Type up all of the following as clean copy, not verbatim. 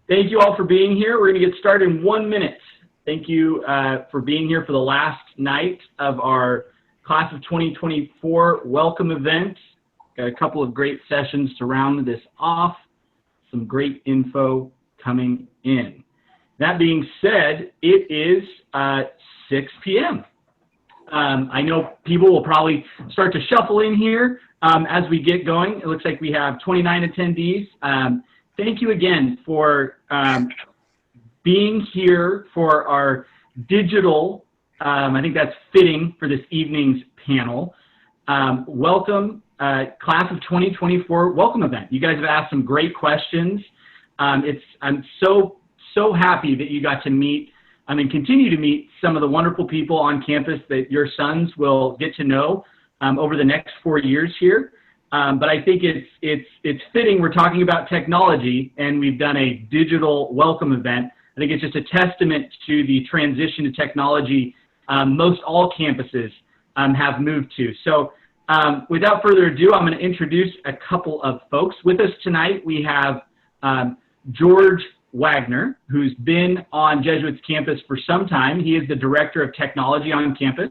Thank you all for being here. We're going to get started in 1 minute. Thank you for being here for the last night of our Class of 2024 welcome event. Got a couple of great sessions to round this off. Some great info coming in. That being said, it is 6 p.m. I know people will probably start to shuffle in here as we get going. It looks like we have 29 attendees. Thank you again for being here for our digital, I think that's fitting for this evening's panel. Welcome, Class of 2024 welcome event. You guys have asked some great questions. I'm so happy that you got to meet and continue to meet some of the wonderful people on campus that your sons will get to know over the next 4 years here. But I think it's fitting. We're talking about technology, and we've done a digital welcome event. I think it's just a testament to the transition to technology most all campuses have moved to. So without further ado, I'm going to introduce a couple of folks. With us tonight, we have George Wagner, who's been on Jesuit's campus for some time. He is the Director of Technology on campus,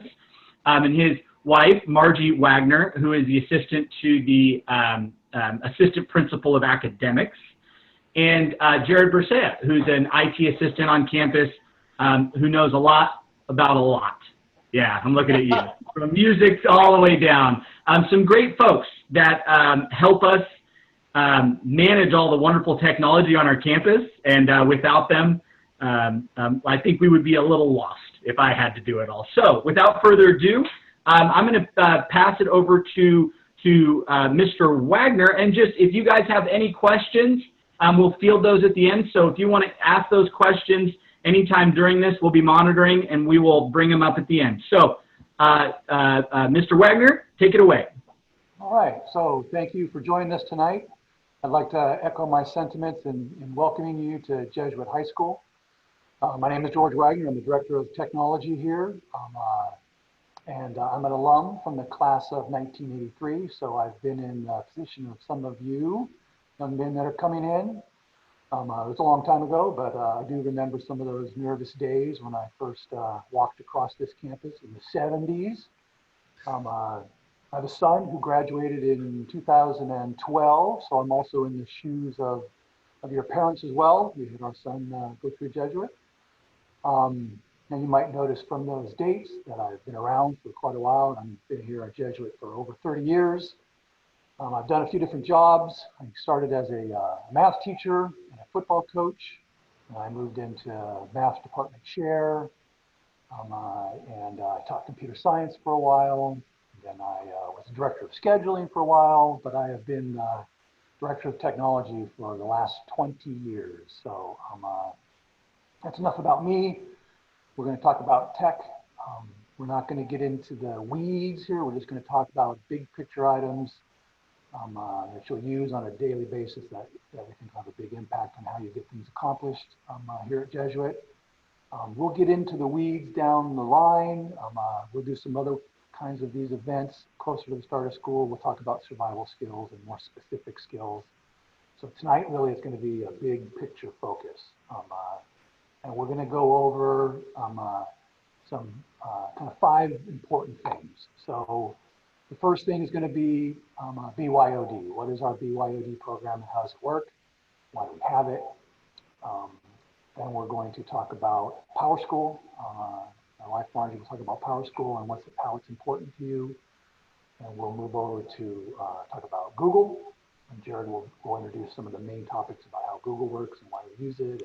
and his wife, Margie Wagner, who is the assistant to the Assistant Principal of Academics, and Jared Bercea, who's an IT assistant on campus, who knows a lot about a lot. Yeah, I'm looking at you. From music all the way down. Some great folks that help us manage all the wonderful technology on our campus, and without them, I think we would be a little lost if I had to do it all. So, without further ado, I'm going to pass it over to Mr. Wagner, and just if you guys have any questions, we'll field those at the end. So if you want to ask those questions anytime during this, we'll be monitoring, and we will bring them up at the end. So, Mr. Wagner, take it away. All right. So thank you for joining us tonight. I'd like to echo my sentiments in welcoming you to Jesuit High School. My name is George Wagner. I'm the Director of Technology here. And I'm an alum from the class of 1983. So I've been in the position of some of you young men that are coming in. It was a long time ago, but I do remember some of those nervous days when I first walked across this campus in the 70s. I have a son who graduated in 2012, so I'm also in the shoes of your parents as well. We had our son go through Jesuit. Now you might notice from those dates that I've been around for quite a while. I've been here at Jesuit for over 30 years. I've done a few different jobs. I started as a math teacher and a football coach. I moved into math department chair, and I taught computer science for a while. Then I was director of scheduling for a while, but I have been director of technology for the last 20 years. So that's enough about me. We're going to talk about tech. We're not going to get into the weeds here. We're just going to talk about big picture items that you'll use on a daily basis that we think have a big impact on how you get things accomplished here at Jesuit. We'll get into the weeds down the line. We'll do some other kinds of these events closer to the start of school. We'll talk about survival skills and more specific skills. So tonight really is going to be a big picture focus. And we're going to go over some kind of 5 important things. So the first thing is going to be BYOD. What is our BYOD program and how does it work? Why do we have it? Then we're going to talk about Power School. My wife Margie will talk about Power School and how it's important to you. And we'll move over to talk about Google. And Jared will introduce some of the main topics about how Google works and why we use it,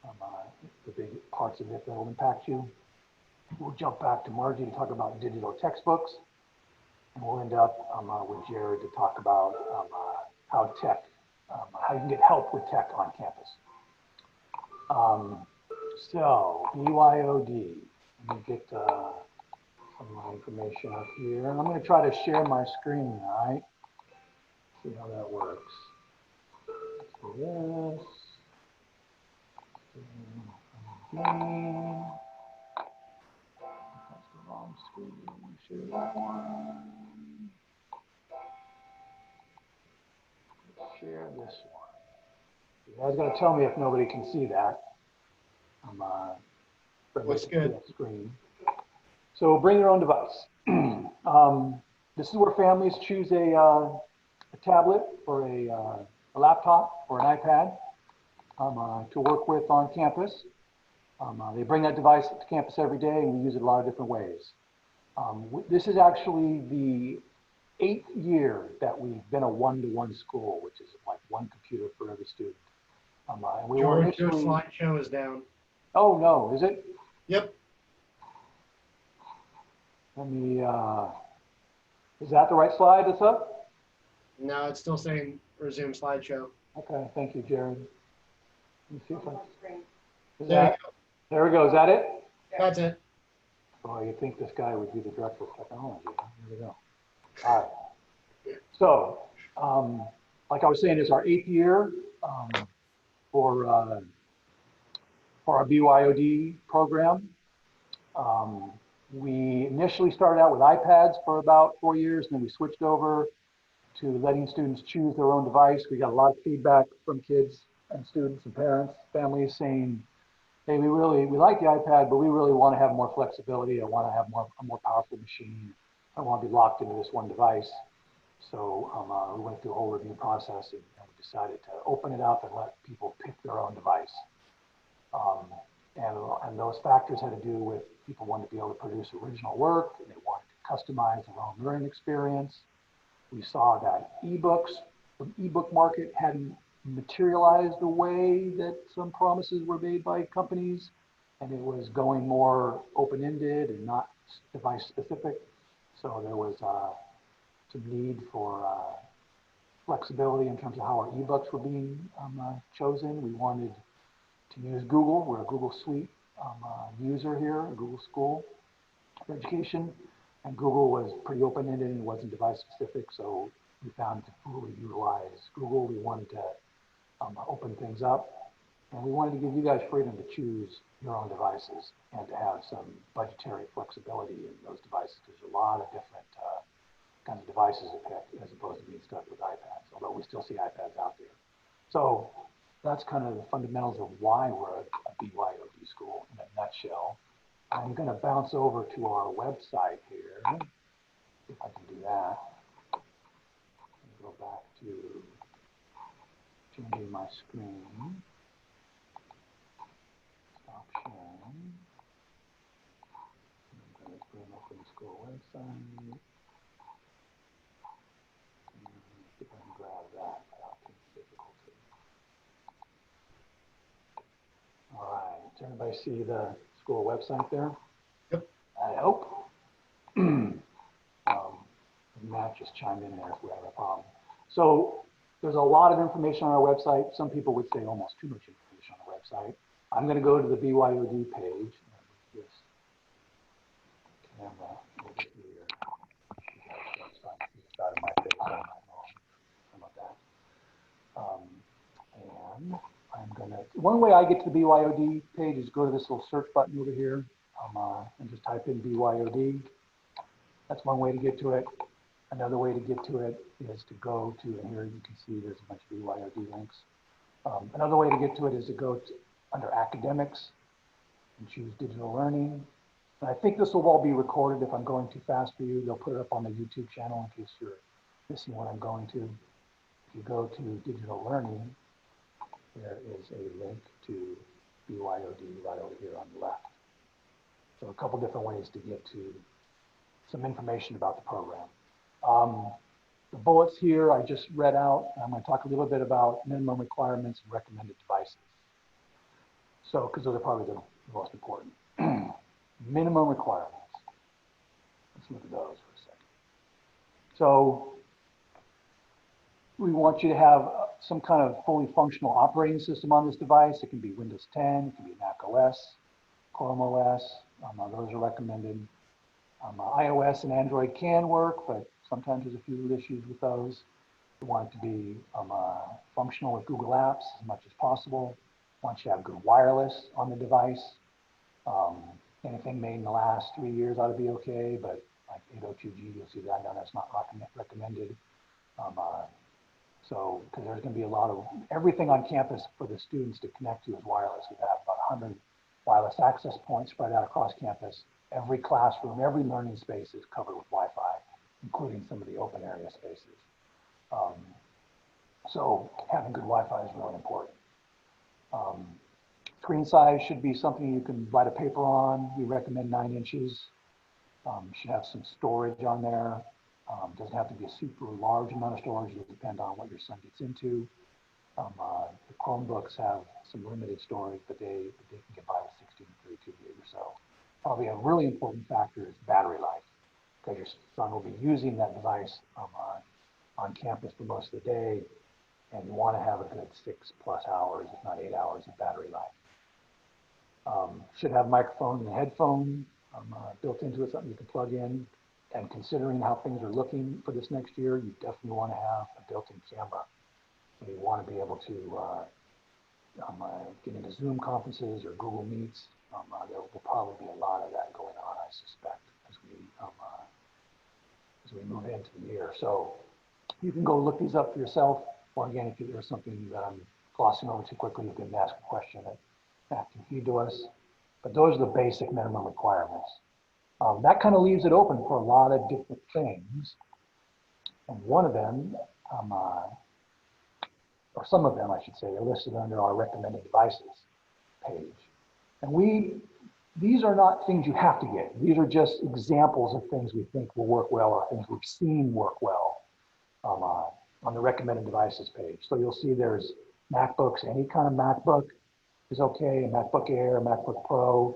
and the big parts of it that will impact you. We'll jump back to Margie to talk about digital textbooks. And we'll end up with Jared to talk about how you can get help with tech on campus. So BYOD, let me get some more information up here. And I'm going to try to share my screen, all right? See how that works. Let's do this. That's the wrong screen. Share that one. share this one. You guys got to tell me if nobody can see that. I'm Looks good. that screen. So bring your own device. This is where families choose a tablet or a laptop or an iPad to work with on campus. They bring that device to campus every day, and we use it a lot of different ways. This is actually the 8th year that we've been a one-to-one school, which is like one computer for every student. And we were George, your initially. slideshow is down. Oh no, is it? Yep. Let me. Is that the right slide that's up? No, it's still saying resume slideshow. Okay, thank you, Jared. Let me see if I. Is There you that? There we go. Is that it? That's it. Oh, you'd think this guy would be the director of technology. Here we go. All right. So, like I was saying, it's our 8th year for our BYOD program. We initially started out with iPads for about 4 years, and then we switched over to letting students choose their own device. We got a lot of feedback from kids and students and parents, families saying, hey, we like the iPad, but we really want to have more flexibility. I want to have a more powerful machine. I don't want to be locked into this one device. So we went through a whole review process, and we decided to open it up and let people pick their own device. And those factors had to do with people wanted to be able to produce original work, and they wanted to customize their own learning experience. We saw that the ebook market hadn't materialized the way that some promises were made by companies, and it was going more open-ended and not device specific. So there was some need for flexibility in terms of how our ebooks were being chosen. We wanted to use Google. We're a Google Suite user here, a Google School for Education, and Google was pretty open-ended and wasn't device specific, so we found to fully utilize Google. We wanted to open things up, and we wanted to give you guys freedom to choose your own devices and to have some budgetary flexibility in those devices, because there's a lot of different kinds of devices to pick as opposed to being stuck with iPads, although we still see iPads out there. So that's kind of the fundamentals of why we're a BYOD school in a nutshell. I'm going to bounce over to our website here, if I can do that. Go back to changing my screen. Stop sharing. I'm going to bring up the school website. See if I can grab that without too much difficulty. All right, does everybody see the school website there? Yep. I hope. Matt just chimed in there if we have a problem. So there's a lot of information on our website. Some people would say almost too much information on the website. I'm going to go to the BYOD page. This camera over here. Out of my face. How about that? And I'm going to, one way I get to the BYOD page is go to this little search button over here and just type in BYOD. That's one way to get to it. Another way to get to it is to go to, and here you can see there's a bunch of BYOD links. Another way to get to it is to go to, under academics and choose digital learning. And I think this will all be recorded. If I'm going too fast for you, they'll put it up on the YouTube channel in case you're missing what I'm going to. If you go to digital learning, there is a link to BYOD right over here on the left. So a couple different ways to get to some information about the program. The bullets here I just read out. I'm going to talk a little bit about minimum requirements and recommended devices. So, because those are probably the most important. Minimum requirements. Let's look at those for a second. So, we want you to have some kind of fully functional operating system on this device. It can be Windows 10, it can be Mac OS, Chrome OS. Those are recommended. iOS and Android can work, but sometimes there's a few issues with those. We want it to be functional with Google Apps as much as possible. We want you to have good wireless on the device. Anything made in the last 3 years ought to be okay, but like 802G, you'll see that down, that's not recommended. So, because there's going to be a lot of, everything on campus for the students to connect to is wireless. We have about 100 wireless access points spread out across campus. Every classroom, every learning space is covered with Wi-Fi, including some of the open area spaces. So having good Wi-Fi is really important. Screen size should be something you can write a paper on. We recommend 9 inches. Should have some storage on there. Doesn't have to be a super large amount of storage. It'll depend on what your son gets into. The Chromebooks have some limited storage, but they can get by with 16 and 32 gig or so. Probably a really important factor is battery life, because your son will be using that device on campus for most of the day, and you want to have a good 6+ hours, if not 8 hours of battery life. Should have microphone and headphone built into it, something you can plug in. And considering how things are looking for this next year, you definitely want to have a built-in camera. So you want to be able to get into Zoom conferences or Google Meets. There will probably be a lot of that going on, I suspect, as we move into the year. So you can go look these up for yourself. Or again, if there's something that I'm glossing over too quickly, you can ask a question that can feed to us. But those are the basic minimum requirements. That kind of leaves it open for a lot of different things. And one of them, or some of them, I should say, are listed under our recommended devices page. And these are not things you have to get. These are just examples of things we think will work well or things we've seen work well on the recommended devices page. So you'll see there's MacBooks, any kind of MacBook is okay, a MacBook Air, a MacBook Pro.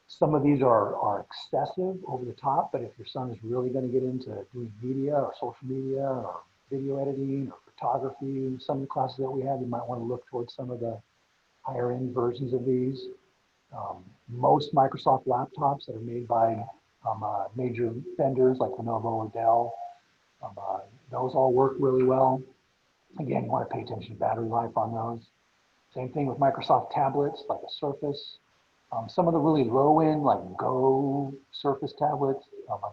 Some of these are excessive, over the top, but if your son is really going to get into doing media or social media or video editing or photography, some of the classes that we have, you might want to look towards some of the higher end versions of these. Most Microsoft laptops that are made by major vendors like Lenovo or Dell, those all work really well. Again, you want to pay attention to battery life on those. Same thing with Microsoft tablets like a Surface. Some of the really low end, like Go Surface tablets,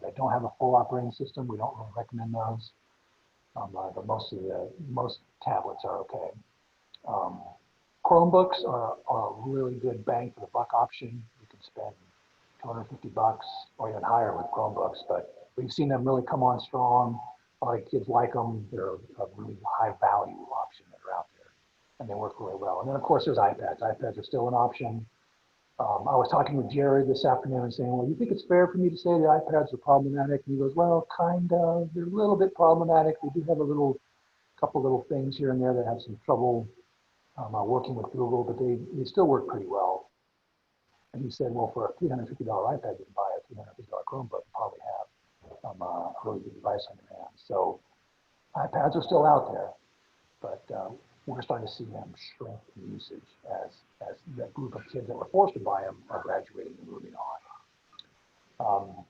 that don't have a full operating system, we don't really recommend those. But most tablets are okay. Chromebooks are a really good bang for the buck option. You can spend $250 or even higher with Chromebooks, but we've seen them really come on strong. A lot of kids like them. They're a really high value option that are out there, and they work really well. And then of course there's iPads. iPads are still an option. I was talking with Jared this afternoon and saying, well, you think it's fair for me to say the iPads are problematic? And he goes, well, kind of. They're a little bit problematic. They do have a couple little things here and there that have some trouble working with Google, but they still work pretty well. And he said, well, for a $350 iPad, you can buy a $350 Chromebook and probably have a really good device on your hands. So iPads are still out there, but we're starting to see them shrink in usage as that group of kids that were forced to buy them are graduating and moving on.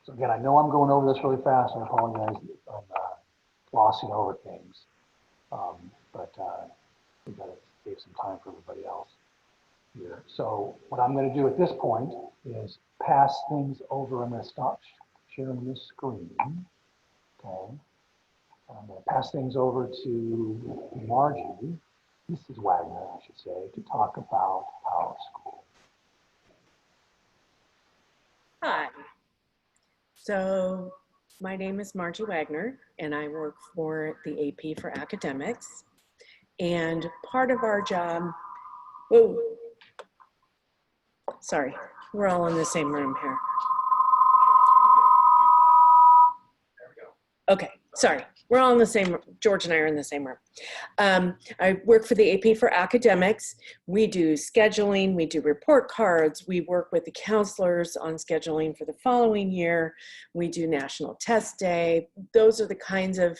So again, I know I'm going over this really fast. I apologize on glossing over things, but we've got to save some time for everybody else here. So what I'm going to do at this point is pass things over. I'm going to stop sharing this screen. Okay. I'm going to pass things over to Margie, Mrs. Wagner, I should say, to talk about Power School. Hi. So my name is Margie Wagner, and I work for the AP for Academics. And part of our job, sorry, we're all in the same room here. Okay, sorry. We're all in the same, George and I are in the same room. I work for the AP for Academics. We do scheduling, we do report cards, we work with the counselors on scheduling for the following year. We do National Test Day. Those are the kinds of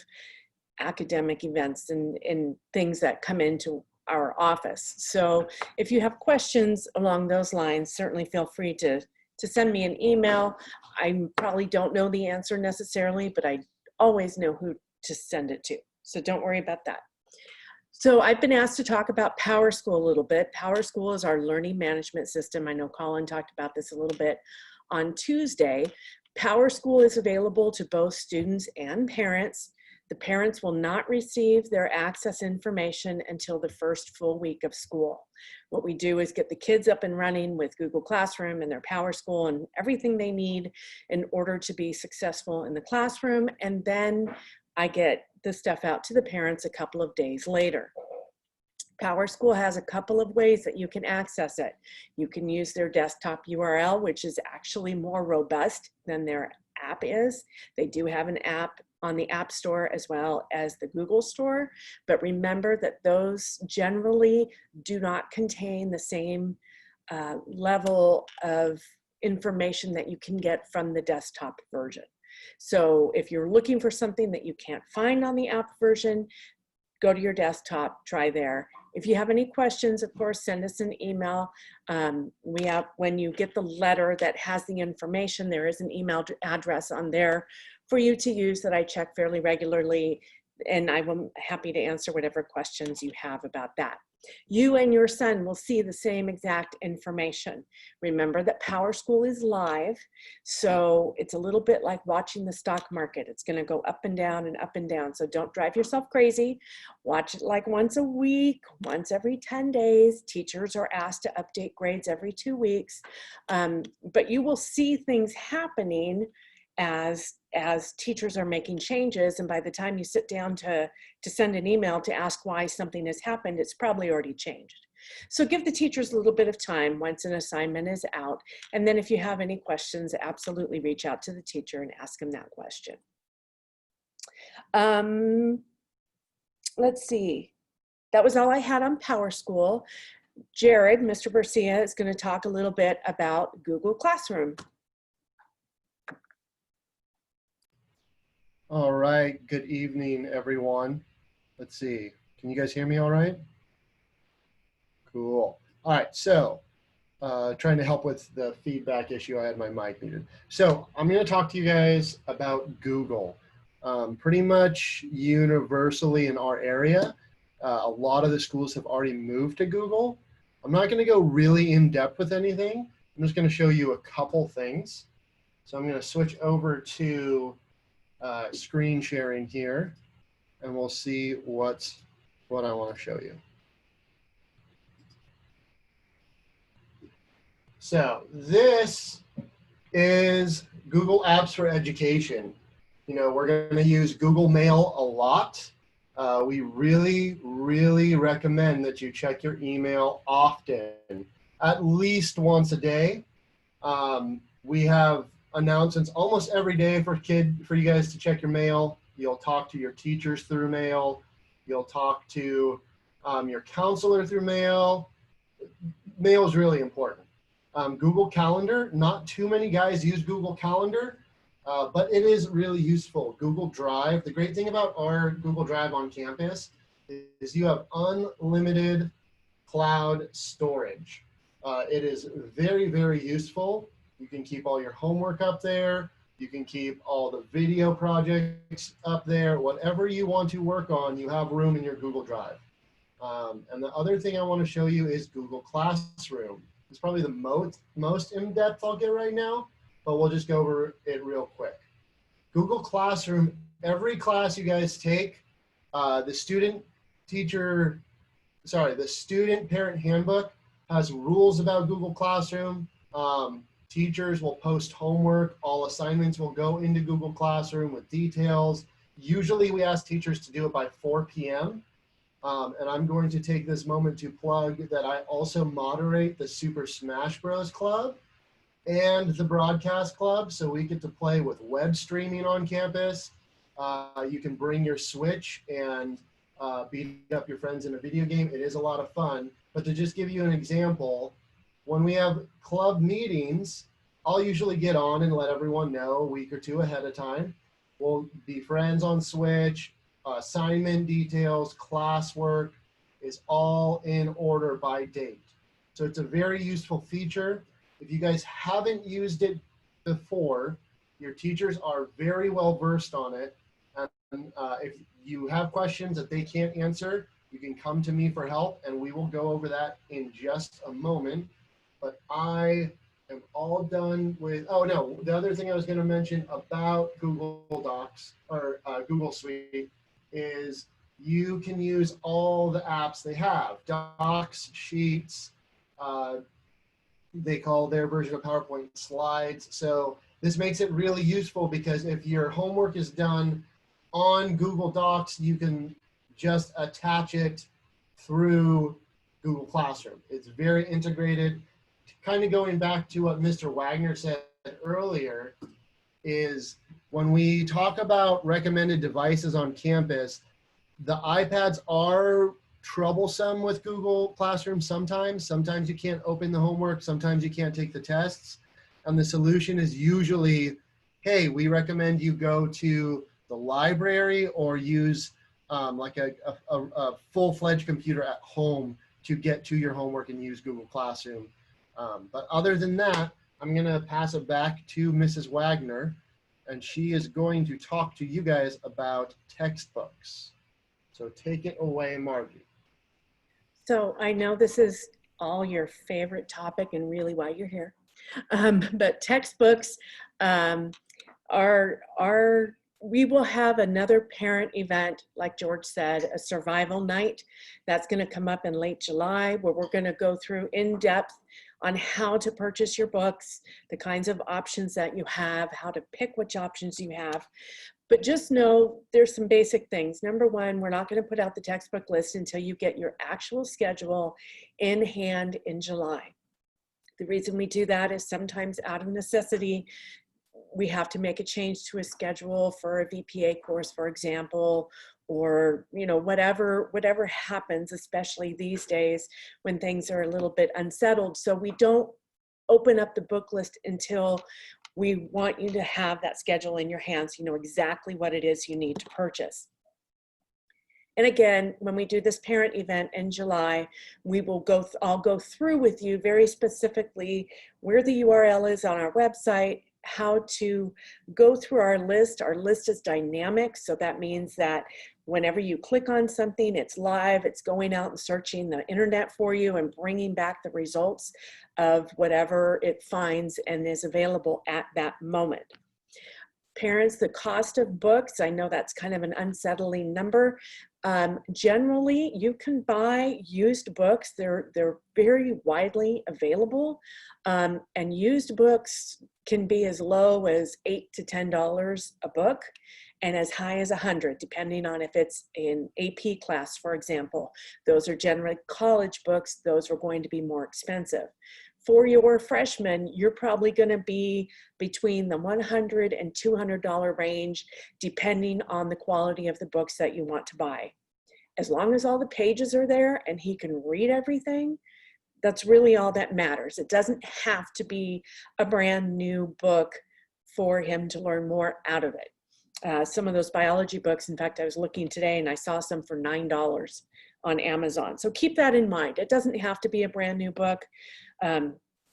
academic events and things that come into our office. So if you have questions along those lines, certainly feel free to send me an email. I probably don't know the answer necessarily, but I always know who to send it to. So don't worry about that. So I've been asked to talk about Power School a little bit. Power School is our learning management system. I know Colin talked about this a little bit on Tuesday. Power School is available to both students and parents. The parents will not receive their access information until the first full week of school. What we do is get the kids up and running with Google Classroom and their PowerSchool and everything they need in order to be successful in the classroom. And then I get the stuff out to the parents a couple of days later. PowerSchool has a couple of ways that you can access it. You can use their desktop URL, which is actually more robust than their app is. They do have an app on the App Store as well as the Google Store, but remember that those generally do not contain the same level of information that you can get from the desktop version. So if you're looking for something that you can't find on the app version, go to your desktop, try there. If you have any questions, of course, send us an email. When you get the letter that has the information, there is an email address on there for you to use that I check fairly regularly, and I'm happy to answer whatever questions you have about that. You and your son will see the same exact information. Remember that PowerSchool is live, so it's a little bit like watching the stock market. It's going to go up and down and up and down, so don't drive yourself crazy. Watch it like once a week, once every 10 days. Teachers are asked to update grades every 2 weeks, but you will see things happening as teachers are making changes, and by the time you sit down to send an email to ask why something has happened, it's probably already changed. So give the teachers a little bit of time once an assignment is out, and then if you have any questions, absolutely reach out to the teacher and ask them that question. Let's see, that was all I had on PowerSchool. Jared, Mr. Bercea, is going to talk a little bit about Google Classroom. All right. Good evening, everyone. Let's see. Can you guys hear me all right? Cool. All right. So trying to help with the feedback issue. I had my mic muted. So I'm going to talk to you guys about Google. Pretty much universally in our area, a lot of the schools have already moved to Google. I'm not going to go really in depth with anything. I'm just going to show you a couple things. So I'm going to switch over to screen sharing here, and we'll see what I want to show you. So this is Google Apps for Education. You know, we're going to use Google Mail a lot. We really, really recommend that you check your email often, at least once a day. We have announcements almost every day for you guys to check your mail. You'll talk to your teachers through mail. You'll talk to your counselor through mail. Mail is really important. Google Calendar, not too many guys use Google Calendar, but it is really useful. Google Drive, the great thing about our Google Drive on campus is you have unlimited cloud storage. It is very, very useful. You can keep all your homework up there. You can keep all the video projects up there. Whatever you want to work on, you have room in your Google Drive. And the other thing I want to show you is Google Classroom. It's probably the most in-depth I'll get right now, but we'll just go over it real quick. Google Classroom, every class you guys take, the student parent handbook has rules about Google Classroom. Teachers will post homework. All assignments will go into Google Classroom with details. Usually we ask teachers to do it by 4 p.m. And I'm going to take this moment to plug that I also moderate the Super Smash Bros. Club and the Broadcast Club. So we get to play with web streaming on campus. You can bring your Switch and beat up your friends in a video game. It is a lot of fun. But to just give you an example, when we have club meetings, I'll usually get on and let everyone know a week or two ahead of time. We'll be friends on Switch, assignment details, classwork is all in order by date. So it's a very useful feature. If you guys haven't used it before, your teachers are very well versed on it. And if you have questions that they can't answer, you can come to me for help, and we will go over that in just a moment. But I am all done with, the other thing I was going to mention about Google Docs or Google Suite is you can use all the apps they have, Docs, Sheets, they call their version of PowerPoint Slides. So this makes it really useful because if your homework is done on Google Docs, you can just attach it through Google Classroom. It's very integrated. Kind of going back to what Mr. Wagner said earlier, is when we talk about recommended devices on campus, the iPads are troublesome with Google Classroom sometimes. Sometimes you can't open the homework, sometimes you can't take the tests. And the solution is usually, hey, we recommend you go to the library or use like a full-fledged computer at home to get to your homework and use Google Classroom. But other than that, I'm gonna pass it back to Mrs. Wagner, and she is going to talk to you guys about textbooks. So take it away, Margie. So I know this is all your favorite topic and really why you're here. But textbooks we will have another parent event, like George said, a survival night. That's going to come up in late July, where we're going to go through in depth on how to purchase your books, the kinds of options that you have, how to pick which options you have. But just know there's some basic things. Number one, we're not going to put out the textbook list until you get your actual schedule in hand in July. The reason we do that is sometimes out of necessity, we have to make a change to a schedule for a VPA course, for example, or whatever happens, especially these days when things are a little bit unsettled. So we don't open up the book list until we want you to have that schedule in your hands. You know exactly what it is you need to purchase. And again, when we do this parent event in July, I'll go through with you very specifically where the URL is on our website, how to go through our list. Our list is dynamic, so that means that whenever you click on something, it's live, it's going out and searching the internet for you and bringing back the results of whatever it finds and is available at that moment. Parents, the cost of books, I know that's kind of an unsettling number. Generally, you can buy used books. They're very widely available, and used books can be as low as $8 to $10 a book, and as high as $100, depending on if it's an AP class, for example. Those are generally college books. Those are going to be more expensive. For your freshmen, you're probably going to be between the $100 and $200 range, depending on the quality of the books that you want to buy. As long as all the pages are there and he can read everything, that's really all that matters. It doesn't have to be a brand new book for him to learn more out of it. Some of those biology books, in fact, I was looking today and I saw some for $9 on Amazon. So keep that in mind. It doesn't have to be a brand new book.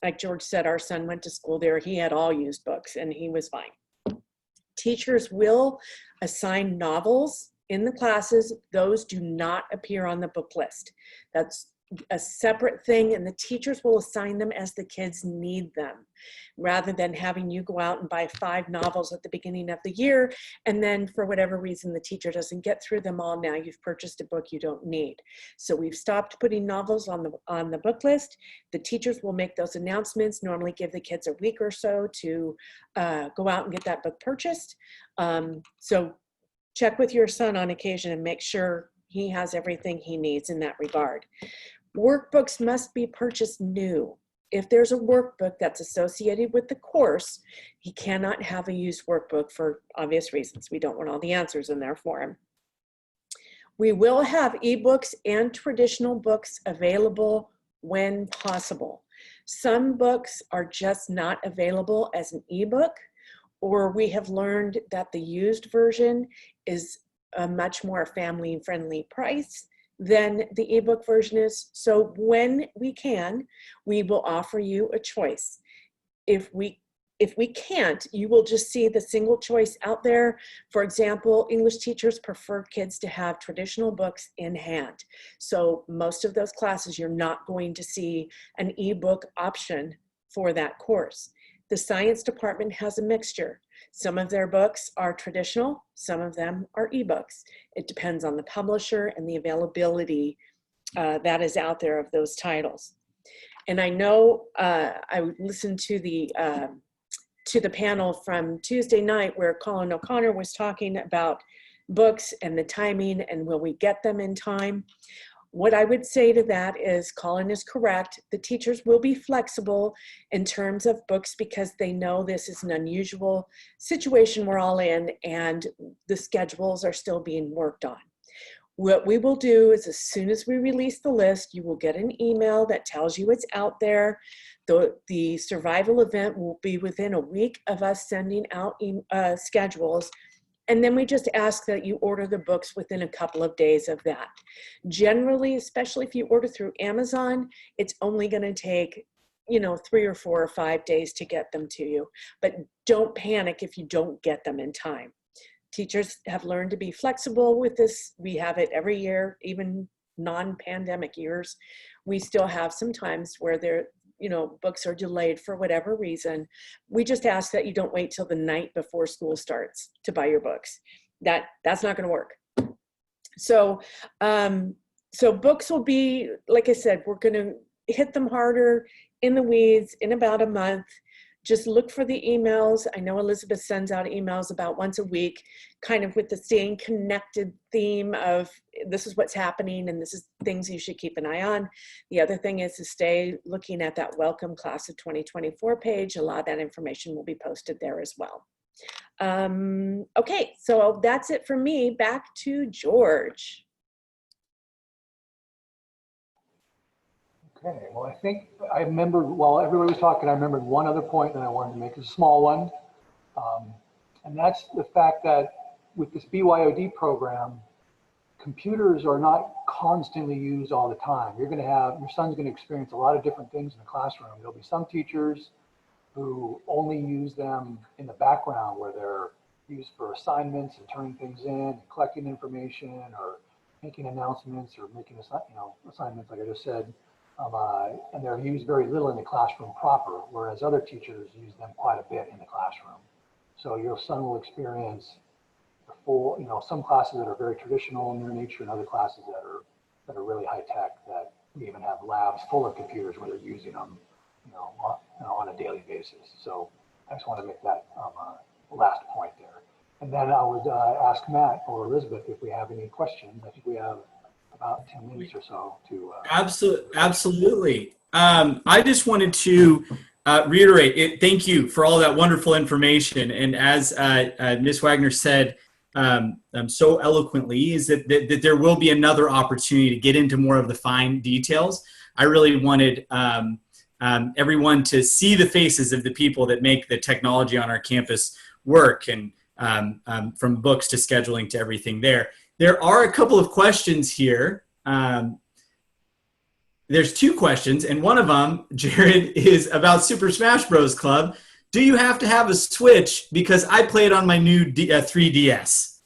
Like George said, our son went to school there. He had all used books and he was fine. Teachers will assign novels in the classes. Those do not appear on the book list. That's a separate thing, and the teachers will assign them as the kids need them, rather than having you go out and buy 5 novels at the beginning of the year, and then for whatever reason the teacher doesn't get through them all. Now you've purchased a book you don't need. So we've stopped putting novels on the book list. The teachers will make those announcements, normally give the kids a week or so to go out and get that book purchased. So check with your son on occasion and make sure he has everything he needs in that regard. Workbooks must be purchased new. If there's a workbook that's associated with the course, he cannot have a used workbook for obvious reasons. We don't want all the answers in there for him. We will have ebooks and traditional books available when possible. Some books are just not available as an ebook, or we have learned that the used version is a much more family-friendly price than the ebook version is. So when we can, we will offer you a choice. If we can't, you will just see the single choice out there. For example, English teachers prefer kids to have traditional books in hand. So most of those classes, you're not going to see an ebook option for that course. The science department has a mixture. Some of their books are traditional, some of them are ebooks. It depends on the publisher and the availability that is out there of those titles. And I know I listened to the panel from Tuesday night where Colin O'Connor was talking about books and the timing and will we get them in time. What I would say to that is Colin is correct. The teachers will be flexible in terms of books because they know this is an unusual situation we're all in and the schedules are still being worked on. What we will do is as soon as we release the list, you will get an email that tells you it's out there. The survival event will be within a week of us sending out schedules. And then we just ask that you order the books within a couple of days of that. Generally, especially if you order through Amazon, it's only going to take, 3 or 4 or 5 days to get them to you. But don't panic if you don't get them in time. Teachers have learned to be flexible with this. We have it every year, even non-pandemic years. We still have some times where books are delayed for whatever reason. We just ask that you don't wait till the night before school starts to buy your books. That's not going to work. So books will be, like I said, we're going to hit them harder in the weeds in about a month. Just look for the emails. I know Elizabeth sends out emails about once a week, kind of with the staying connected theme of this is what's happening and this is things you should keep an eye on. The other thing is to stay looking at that Welcome Class of 2024 page. A lot of that information will be posted there as well. Okay, so that's it for me. Back to George. Okay, well, I think I remembered, while everybody was talking, I remembered one other point that I wanted to make. It's a small one. And that's the fact that with this BYOD program, computers are not constantly used all the time. Your son's going to experience a lot of different things in the classroom. There'll be some teachers who only use them in the background where they're used for assignments and turning things in, and collecting information or making announcements or making assignments, like I just said. And they're used very little in the classroom proper, whereas other teachers use them quite a bit in the classroom. So your son will experience the full, some classes that are very traditional in their nature and other classes that are really high tech, that we even have labs full of computers where they're using them, on a daily basis. So I just want to make that last point there. And then I would ask Matt or Elizabeth if we have any questions. I think we have about 10 minutes or so to absolutely. I just wanted to reiterate it. Thank you for all that wonderful information. And as Ms. Wagner said so eloquently, is that there will be another opportunity to get into more of the fine details. I really wanted everyone to see the faces of the people that make the technology on our campus work, and from books to scheduling to everything there. There are a couple of questions here. There's 2 questions, and one of them, Jared, is about Super Smash Bros. Club. Do you have to have a Switch? Because I play it on my new 3DS.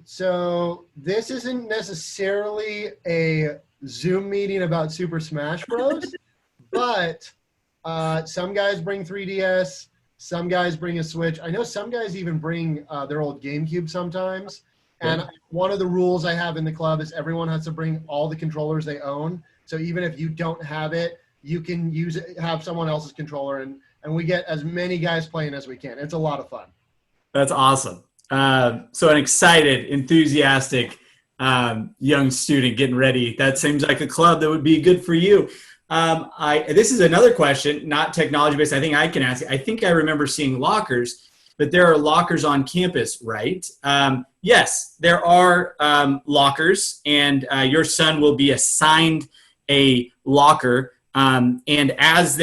So this isn't necessarily a Zoom meeting about Super Smash Bros. But some guys bring 3DS, some guys bring a Switch. I know some guys even bring their old GameCube sometimes. And one of the rules I have in the club is everyone has to bring all the controllers they own. So even if you don't have it, you can use it, have someone else's controller, and we get as many guys playing as we can. It's a lot of fun. That's awesome. So an excited, enthusiastic young student getting ready. That seems like a club that would be good for you. This is another question, not technology based. I think I can ask. I think I remember seeing lockers, but there are lockers on campus, right? Yes, there are lockers, and your son will be assigned a locker. And as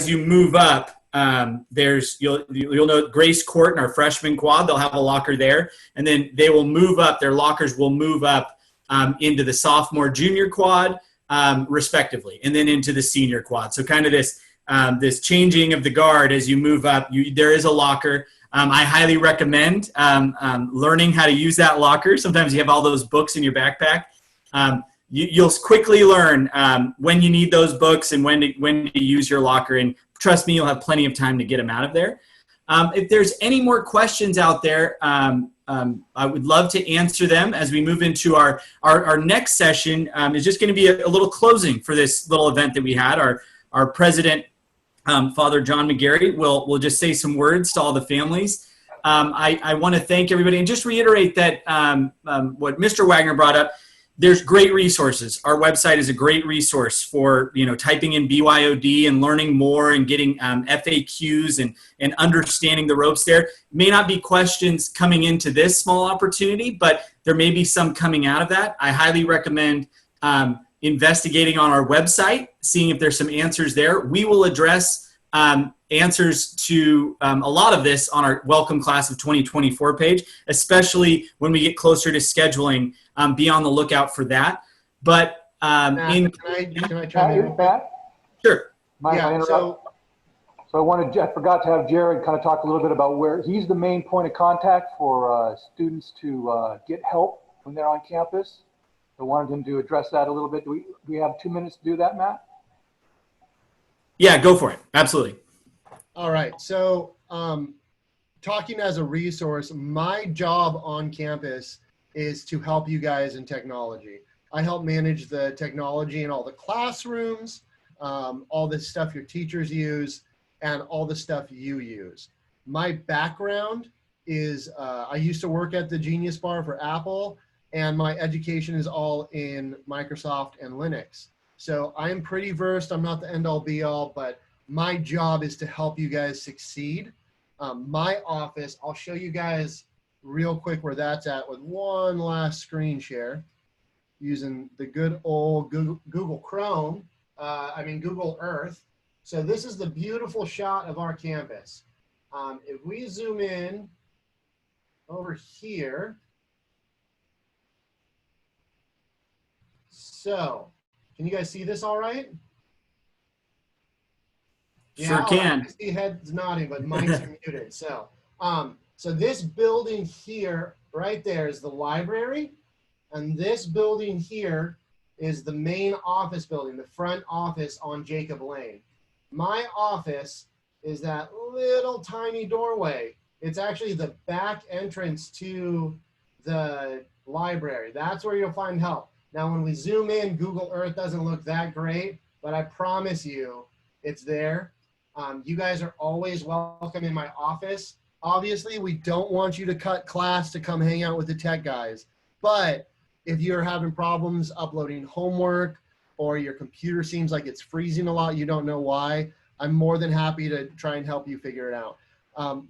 you move up, you'll know Grace Court and our freshman quad, they'll have a locker there, and then they will move up. Their lockers will move up into the sophomore, junior quad, respectively, and then into the senior quad. So kind of this changing of the guard as you move up. There is a locker. I highly recommend learning how to use that locker. Sometimes you have all those books in your backpack. You'll quickly learn when you need those books and when to use your locker. And trust me, you'll have plenty of time to get them out of there. If there's any more questions out there, I would love to answer them as we move into our next session. Is just going to be a little closing for this little event that we had. Our president, Father John McGarry, will just say some words to all the families. I want to thank everybody and just reiterate that what Mr. Wagner brought up. There's great resources. Our website is a great resource for, typing in BYOD and learning more and getting FAQs and understanding the ropes there. May not be questions coming into this small opportunity, but there may be some coming out of that. I highly recommend investigating on our website, seeing if there's some answers there. We will address answers to a lot of this on our Welcome Class of 2024 page, especially when we get closer to scheduling. Be on the lookout for that. But Matt, can I chime in? Matt? Sure. So I forgot to have Jared kind of talk a little bit about where he's the main point of contact for students to get help when they're on campus. I wanted him to address that a little bit. Do we have 2 minutes to do that, Matt? Yeah, go for it. Absolutely. All right. So talking as a resource, my job on campus is to help you guys in technology. I help manage the technology in all the classrooms, all the stuff your teachers use, and all the stuff you use. My background is I used to work at the Genius Bar for Apple, and my education is all in Microsoft and Linux. So I'm pretty versed. I'm not the end-all be-all, but my job is to help you guys succeed. My office, I'll show you guys real quick where that's at with one last screen share using the good old Google Chrome, Google Earth. So this is the beautiful shot of our campus. If we zoom in over here, so can you guys see this all right? Sure can. I see heads nodding, but mine's muted. So this building here, right there, is the library. And this building here is the main office building, the front office on Jacob Lane. My office is that little tiny doorway. It's actually the back entrance to the library. That's where you'll find help. Now, when we zoom in, Google Earth doesn't look that great, but I promise you it's there. You guys are always welcome in my office. Obviously, we don't want you to cut class to come hang out with the tech guys. But if you're having problems uploading homework or your computer seems like it's freezing a lot, you don't know why, I'm more than happy to try and help you figure it out.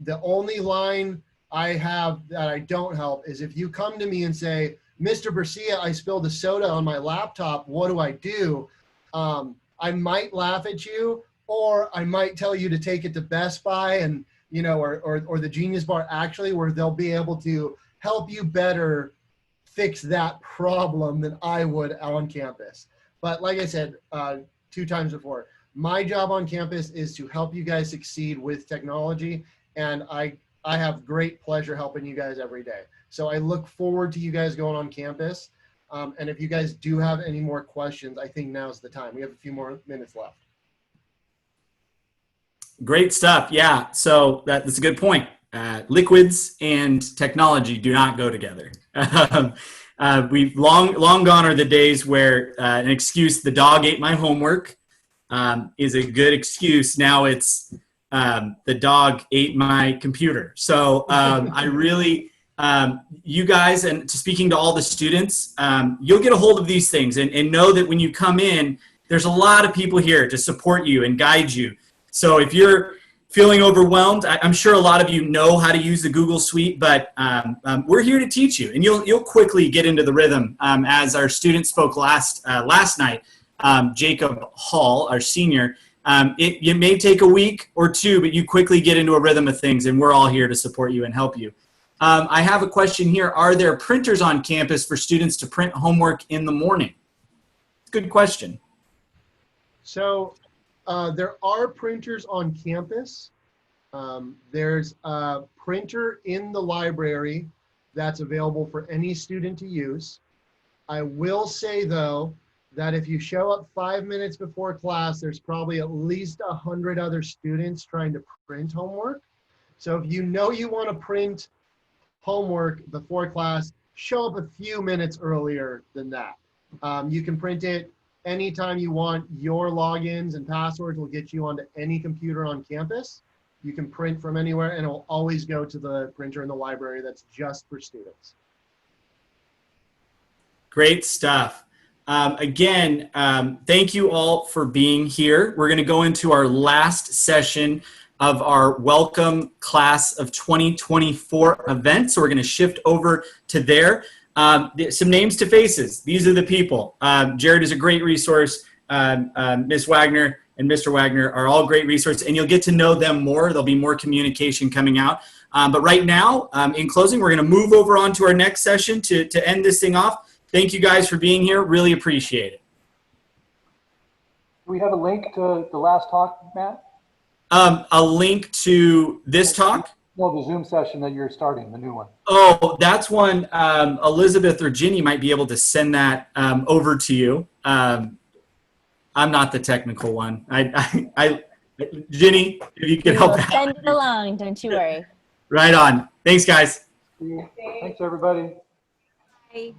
The only line I have that I don't help is if you come to me and say, Mr. Bercea, I spilled a soda on my laptop, what do I do? I might laugh at you, or I might tell you to take it to Best Buy and, or the Genius Bar actually, where they'll be able to help you better fix that problem than I would on campus. But like I said 2 times before, my job on campus is to help you guys succeed with technology, and I have great pleasure helping you guys every day. So I look forward to you guys going on campus. And if you guys do have any more questions, I think now's the time. We have a few more minutes left. Great stuff. Yeah. So that's a good point. Liquids and technology do not go together. We've long gone are the days where an excuse, the dog ate my homework, is a good excuse. Now it's the dog ate my computer. So I really, you guys, and speaking to all the students, you'll get a hold of these things and know that when you come in, there's a lot of people here to support you and guide you. So if you're feeling overwhelmed, I'm sure a lot of you know how to use the Google Suite, but we're here to teach you, and you'll quickly get into the rhythm. As our student spoke last night, Jacob Hall, our senior, it may take a week or 2, but you quickly get into a rhythm of things, and we're all here to support you and help you. I have a question here. Are there printers on campus for students to print homework in the morning? Good question. So there are printers on campus. There's a printer in the library that's available for any student to use. I will say, though, that if you show up 5 minutes before class, there's probably at least 100 other students trying to print homework. So if you know you want to print homework before class, show up a few minutes earlier than that. You can print it anytime you want. Your logins and passwords will get you onto any computer on campus. You can print from anywhere, and it will always go to the printer in the library that's just for students. Great stuff. Again, thank you all for being here. We're going to go into our last session of our Welcome Class of 2024 event. So we're going to shift over to there. Some names to faces. These are the people. Jared is a great resource. Ms. Wagner and Mr. Wagner are all great resources, and you'll get to know them more. There'll be more communication coming out. But right now, in closing, we're going to move over on to our next session to end this thing off. Thank you guys for being here. Really appreciate it. Do we have a link to the last talk, Matt? A link to this talk? No, the Zoom session that you're starting, the new one. Oh, that's one. Elizabeth or Ginny might be able to send that over to you. I'm not the technical one. Ginny, if you could help out. Send it along, don't you worry. Right on. Thanks, guys. Thanks, everybody. Bye.